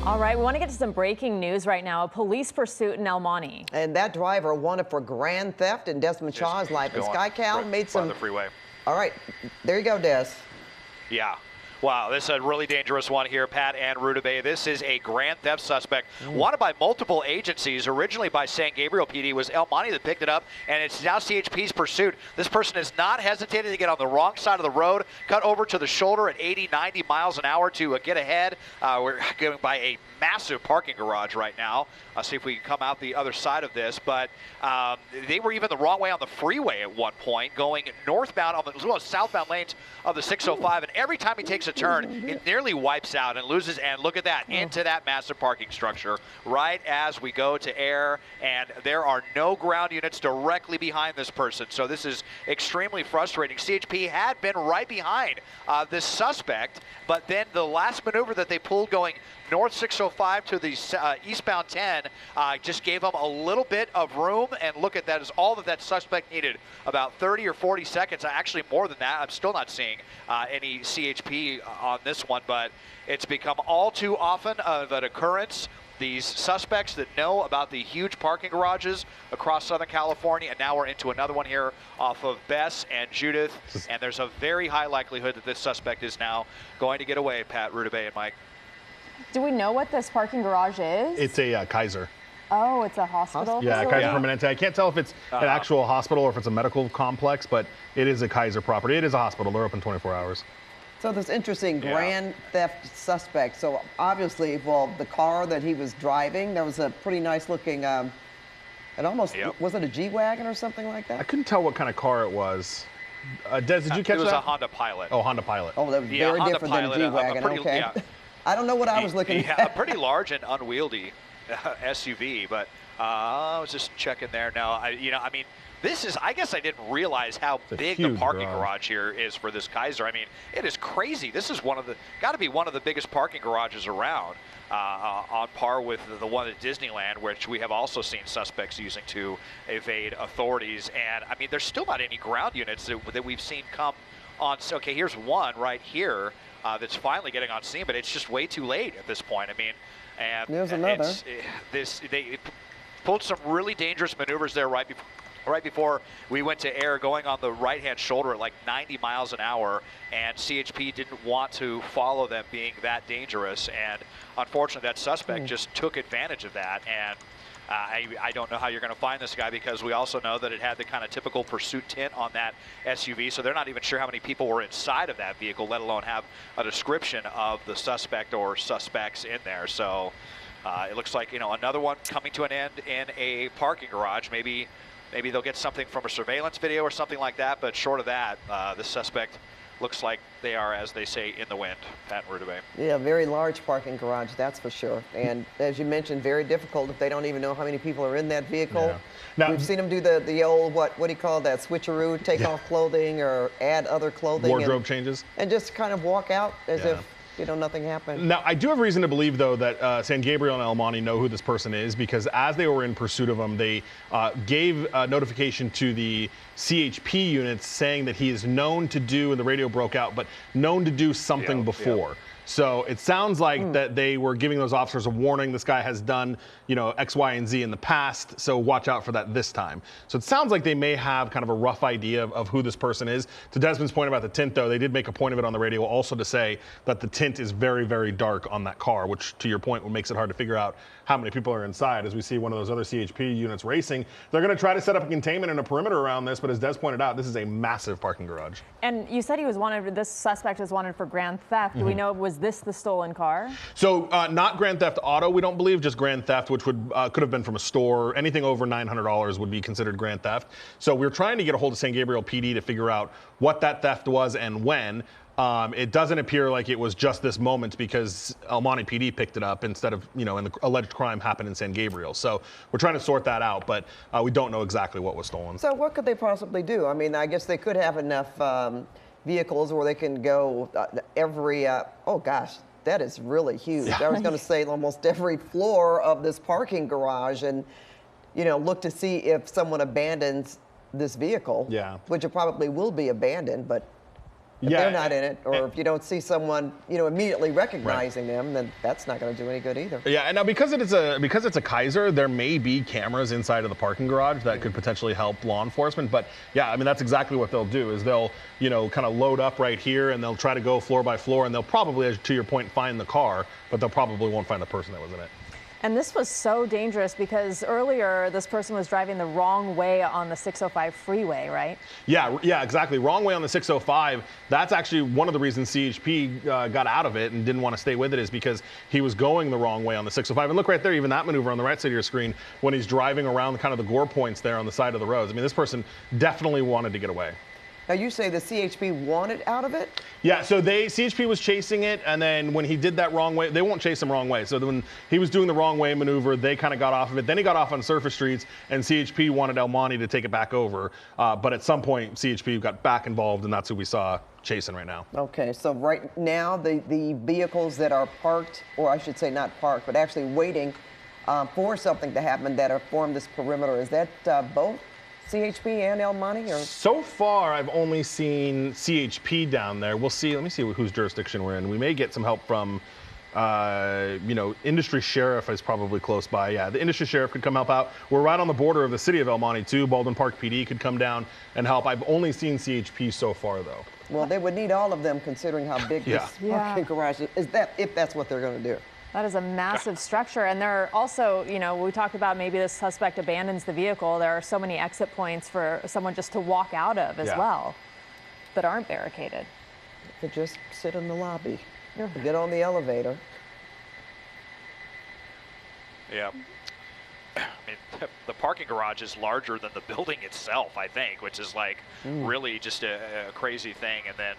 All right, we want to get to some breaking news right now. A police pursuit in El Monte. And that driver wanted for grand theft in Desmond Shaw's life. And Sky Cal made some. The freeway. All right, there you go, Des. Yeah. Wow, this is a really dangerous one here, Pat and Rudabeh. This is a grand theft suspect wanted by multiple agencies. Originally by San Gabriel PD. It was El Monte that picked it up, and it's now CHP's pursuit. This person has not hesitated to get on the wrong side of the road, cut over to the shoulder at 80, 90 miles an hour to get ahead. We're going by a massive parking garage right now. See if we can come out the other side of this. But they were even the wrong way on the freeway at one point, going northbound on the southbound lanes of the 605. And every time he takes a turn, it nearly wipes out and loses. And look at that, into that massive parking structure right as we go to air. And there are no ground units directly behind this person. So this is extremely frustrating. CHP had been right behind this suspect, but then the last maneuver that they pulled going north 605 to the eastbound 10 just gave them a little bit of room, and look at that, is all that suspect needed. About 30 or 40 seconds, actually more than that. I'm still not seeing any CHP on this one, but it's become all too often of an occurrence. These suspects that know about the huge parking garages across Southern California, and now we're into another one here off of Bess and Judith, and there's a very high likelihood that this suspect is now going to get away, Pat, Rudabeh, and Mike. Do we know what this parking garage is? It's a Kaiser. Oh, it's a hospital? Yeah, facility? Kaiser Permanente. I can't tell if it's an actual hospital or if it's a medical complex, but it is a Kaiser property. It is a hospital. They're open 24 hours. So this interesting grand theft suspect. So obviously, well, the car that he was driving, there was a pretty nice looking, it almost, was it a G-Wagon or something like that? I couldn't tell what kind of car it was. Des, did you catch that? It was a Honda Pilot. Oh, Honda Pilot. Oh, that was very Honda different Pilot, than a G-Wagon, okay. Yeah. I don't know what I was looking at. Yeah, a pretty large and unwieldy SUV, but I was just checking there. No, I mean, this is, I guess I didn't realize how big the parking garage here is for this Kaiser. I mean, it is crazy. This is got to be one of the biggest parking garages around, on par with the one at Disneyland, which we have also seen suspects using to evade authorities. And I mean, there's still not any ground units that we've seen come on. So, okay, here's one right here that's finally getting on scene, but it's just way too late at this point. I mean, and there's another. They pulled some really dangerous maneuvers there right before we went to air, going on the right-hand shoulder at like 90 miles an hour, and CHP didn't want to follow them being that dangerous, and unfortunately that suspect just took advantage of that. And I don't know how you're going to find this guy, because we also know that it had the kind of typical pursuit tint on that SUV, so they're not even sure how many people were inside of that vehicle, let alone have a description of the suspect or suspects in there. So it looks like, another one coming to an end in a parking garage. Maybe they'll get something from a surveillance video or something like that, but short of that, the suspect looks like they are, as they say, in the wind. Pat and Rudabeh. Yeah, very large parking garage, that's for sure. And as you mentioned, very difficult if they don't even know how many people are in that vehicle. Yeah. Now, we've seen them do the old, what do you call that, switcheroo, take off clothing or add other clothing. Wardrobe changes. And just kind of walk out as if, nothing happened. Now, I do have reason to believe, though, that San Gabriel and El Monte know who this person is, because as they were in pursuit of him, they gave notification to the CHP units saying that he is known to do, and the radio broke out, but known to do something before. So it sounds like that they were giving those officers a warning. This guy has done, X, Y, and Z in the past, so watch out for that this time. So it sounds like they may have kind of a rough idea of who this person is. To Desmond's point about the tint, though, they did make a point of it on the radio also to say that the tint is very, very dark on that car, which, to your point, makes it hard to figure out how many people are inside. As we see one of those other CHP units racing, they're going to try to set up a containment and a perimeter around this, but as Des pointed out, this is a massive parking garage. And you said this suspect was wanted for grand theft. Do we know, was this the stolen car? So not grand theft auto, we don't believe, just grand theft, which would could have been from a store. Anything over $900 would be considered grand theft. So we're trying to get a hold of San Gabriel PD to figure out what that theft was and when. It doesn't appear like it was just this moment, because El Monte PD picked it up instead of, and the alleged crime happened in San Gabriel. So we're trying to sort that out, but we don't know exactly what was stolen. So what could they possibly do? I mean, I guess they could have enough vehicles where they can go every, oh gosh, that is really huge. I was going to say almost every floor of this parking garage, and, look to see if someone abandons this vehicle, which it probably will be abandoned, but If Yeah, they're not in it, or if you don't see someone, immediately recognizing them, then that's not going to do any good either. Yeah, and now because it's a Kaiser, there may be cameras inside of the parking garage that could potentially help law enforcement. But yeah, I mean that's exactly what they'll do is they'll kind of load up right here and they'll try to go floor by floor and they'll probably, as to your point, find the car, but they'll probably won't find the person that was in it. And this was so dangerous because earlier this person was driving the wrong way on the 605 freeway, right? Yeah, exactly. Wrong way on the 605. That's actually one of the reasons CHP got out of it and didn't want to stay with it is because he was going the wrong way on the 605. And look right there, even that maneuver on the right side of your screen when he's driving around kind of the gore points there on the side of the roads. I mean, this person definitely wanted to get away. Now you say the CHP wanted out of it? Yeah, so CHP was chasing it, and then when he did that wrong way, they won't chase him wrong way. So when he was doing the wrong way maneuver, they kind of got off of it. Then he got off on surface streets, and CHP wanted El Monte to take it back over. But at some point, CHP got back involved, and that's who we saw chasing right now. Okay, so right now the vehicles that are parked, or I should say not parked, but actually waiting for something to happen that are formed this perimeter, is that both CHP and El Monte? Or? So far, I've only seen CHP down there. We'll see. Let me see whose jurisdiction we're in. We may get some help from, industry sheriff is probably close by. Yeah, the industry sheriff could come help out. We're right on the border of the city of El Monte, too. Baldwin Park PD could come down and help. I've only seen CHP so far, though. Well, they would need all of them considering how big this parking garage is, if that's what they're going to do. That is a massive structure. And there are also, we talked about maybe the suspect abandons the vehicle. There are so many exit points for someone just to walk out of as well that aren't barricaded. They could just sit in the lobby, get on the elevator. Yeah. I mean, the parking garage is larger than the building itself, I think, which is like really just a crazy thing. And then,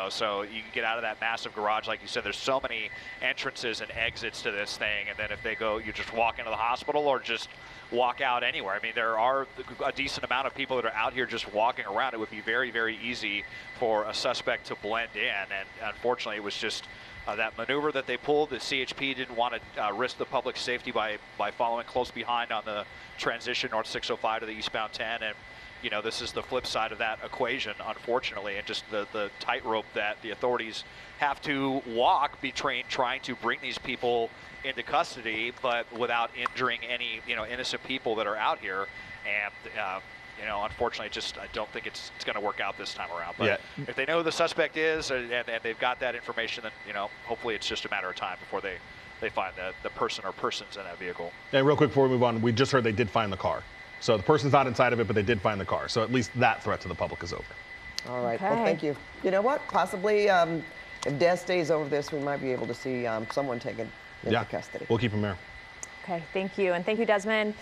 so you can get out of that massive garage. Like you said, there's so many entrances and exits to this thing. And then if they go, you just walk into the hospital or just walk out anywhere. I mean, there are a decent amount of people that are out here just walking around. It would be very, very easy for a suspect to blend in. And unfortunately, it was just that maneuver that they pulled. The CHP didn't want to risk the public safety by following close behind on the transition north 605 to the eastbound 10. And, this is the flip side of that equation, unfortunately, and just the tightrope that the authorities have to walk between trying to bring these people into custody, but without injuring any, innocent people that are out here. And, unfortunately, I don't think it's going to work out this time around. But if they know who the suspect is and they've got that information, then, hopefully it's just a matter of time before they find the person or persons in that vehicle. And real quick before we move on, we just heard they did find the car. So the person's not inside of it, but they did find the car. So at least that threat to the public is over. All right. Okay. Well, thank you. You know what? Possibly, if Des stays over this, we might be able to see someone taken into custody. We'll keep him here. Okay, thank you. And thank you, Desmond.